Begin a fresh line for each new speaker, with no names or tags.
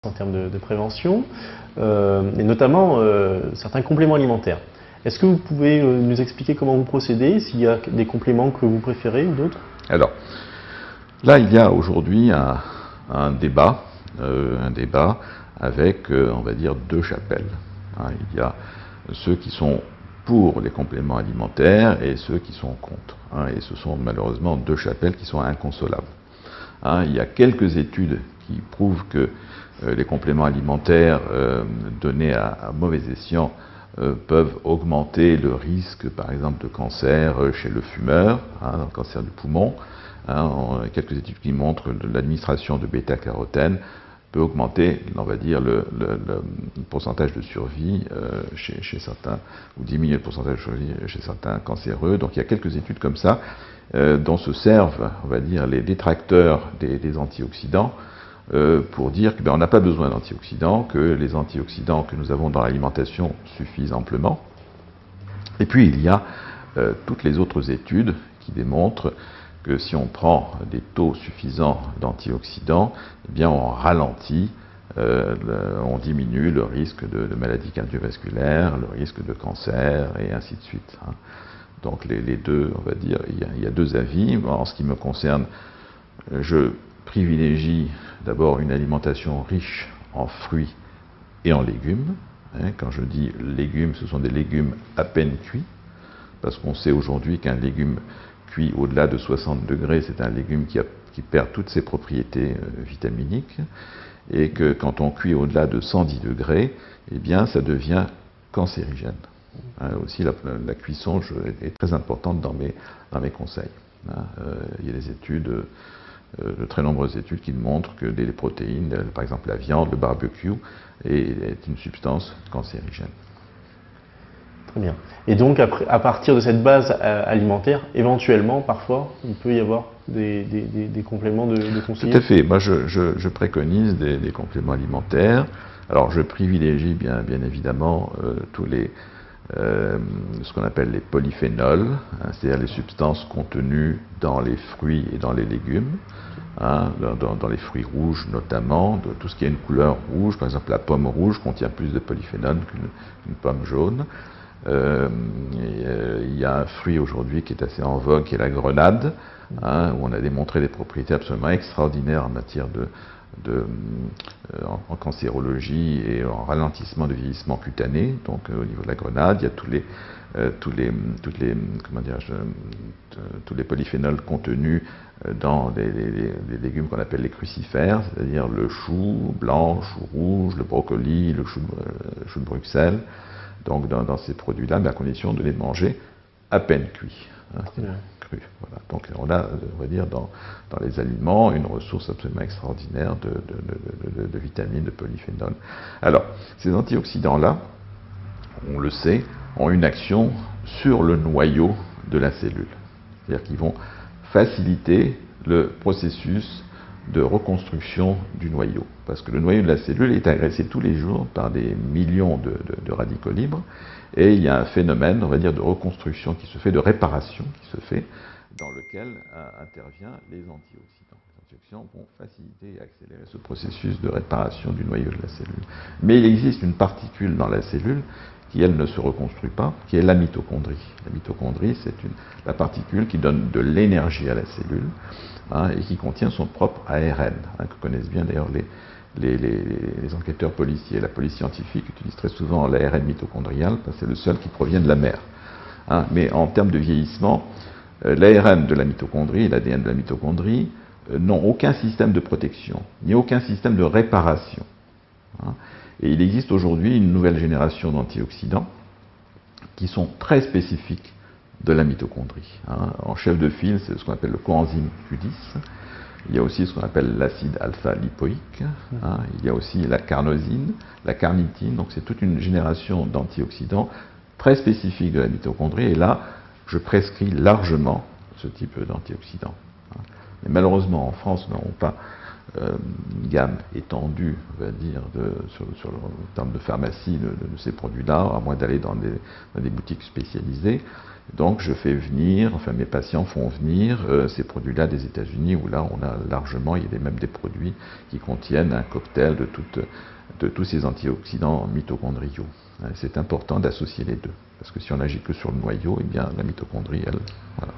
en termes de prévention, et notamment certains compléments alimentaires. Est-ce que vous pouvez nous expliquer comment vous procédez, s'il y a des compléments que vous préférez ou d'autres?
Alors, là, il y a aujourd'hui un débat avec, on va dire, deux chapelles. Il y a ceux qui sont pour les compléments alimentaires et ceux qui sont contre. Et ce sont malheureusement deux chapelles qui sont inconsolables. Il y a quelques études qui prouvent que les compléments alimentaires donnés à mauvais escient peuvent augmenter le risque, par exemple, de cancer chez le fumeur, le cancer du poumon. Quelques études qui montrent que l'administration de bêta-carotène peut augmenter, on va dire, le pourcentage de survie chez certains, ou diminuer le pourcentage de survie chez certains cancéreux. Donc il y a quelques études comme ça dont se servent, on va dire, les détracteurs des antioxydants pour dire qu'on n'a pas besoin d'antioxydants, que les antioxydants que nous avons dans l'alimentation suffisent amplement. Et puis il y a toutes les autres études qui démontrent que si on prend des taux suffisants d'antioxydants, eh bien on ralentit, on diminue le risque de maladies cardiovasculaires, le risque de cancer, et ainsi de suite. Donc les deux, on va dire, il y a deux avis. En ce qui me concerne, je privilégie d'abord une alimentation riche en fruits et en légumes. Quand je dis légumes, ce sont des légumes à peine cuits, parce qu'on sait aujourd'hui qu'un légume cuit au-delà de 60 degrés, c'est un légume qui perd toutes ses propriétés vitaminiques, et que quand on cuit au-delà de 110 degrés, eh bien, ça devient cancérigène. Aussi, la cuisson est très importante dans mes conseils. Il y a des études, de très nombreuses études qui montrent que les protéines, par exemple la viande, le barbecue, est une substance cancérigène.
Très bien. Et donc, à partir de cette base alimentaire, éventuellement, parfois, il peut y avoir des compléments de conseillers?
Tout à fait. Moi, je préconise des compléments alimentaires. Alors, je privilégie bien évidemment tous les ce qu'on appelle les polyphénols, c'est-à-dire les substances contenues dans les fruits et dans les légumes, dans les fruits rouges notamment, de tout ce qui a une couleur rouge. Par exemple, la pomme rouge contient plus de polyphénols qu'une pomme jaune. Il y a un fruit aujourd'hui qui est assez en vogue, qui est la grenade, où on a démontré des propriétés absolument extraordinaires en matière en cancérologie et en ralentissement de vieillissement cutané. Donc au niveau de la grenade, il y a tous les polyphénols contenus dans les légumes qu'on appelle les crucifères, c'est-à-dire le chou blanc, le chou rouge, le brocoli, le chou de Bruxelles. Donc dans ces produits-là, mais à condition de les manger à peine cuits, crus. Voilà. Donc on a, on va dire, dans les aliments, une ressource absolument extraordinaire de vitamines, de polyphénols. Alors, ces antioxydants-là, on le sait, ont une action sur le noyau de la cellule. C'est-à-dire qu'ils vont faciliter le processus de reconstruction du noyau. Parce que le noyau de la cellule est agressé tous les jours par des millions de radicaux libres, et il y a un phénomène, on va dire, de reconstruction qui se fait, de réparation qui se fait, dans lequel interviennent les antioxydants. Les antioxydants vont faciliter et accélérer ce processus de réparation du noyau de la cellule. Mais il existe une particule dans la cellule qui, elle, ne se reconstruit pas, qui est la mitochondrie. La mitochondrie, c'est la particule qui donne de l'énergie à la cellule, et qui contient son propre ARN, que connaissent bien d'ailleurs les enquêteurs policiers. La police scientifique utilise très souvent l'ARN mitochondrial, parce que c'est le seul qui provient de la mère. Mais en termes de vieillissement, l'ARN de la mitochondrie et l'ADN de la mitochondrie n'ont aucun système de protection, ni aucun système de réparation. Et il existe aujourd'hui une nouvelle génération d'antioxydants qui sont très spécifiques de la mitochondrie. En chef de file, c'est ce qu'on appelle le coenzyme Q10. Il y a aussi ce qu'on appelle l'acide alpha-lipoïque. Il y a aussi la carnosine, la carnitine. Donc c'est toute une génération d'antioxydants très spécifiques de la mitochondrie. Et là, je prescris largement ce type d'antioxydants. Mais malheureusement, en France, nous n'avons pas gamme étendue, on va dire, en termes de pharmacie de ces produits-là, à moins d'aller dans des boutiques spécialisées. Donc je fais venir, enfin mes patients font venir ces produits-là des États-Unis, où là on a largement, il y a même des produits qui contiennent un cocktail de tous ces antioxydants mitochondriaux. C'est important d'associer les deux, parce que si on agit que sur le noyau, eh bien la mitochondrie, elle, voilà.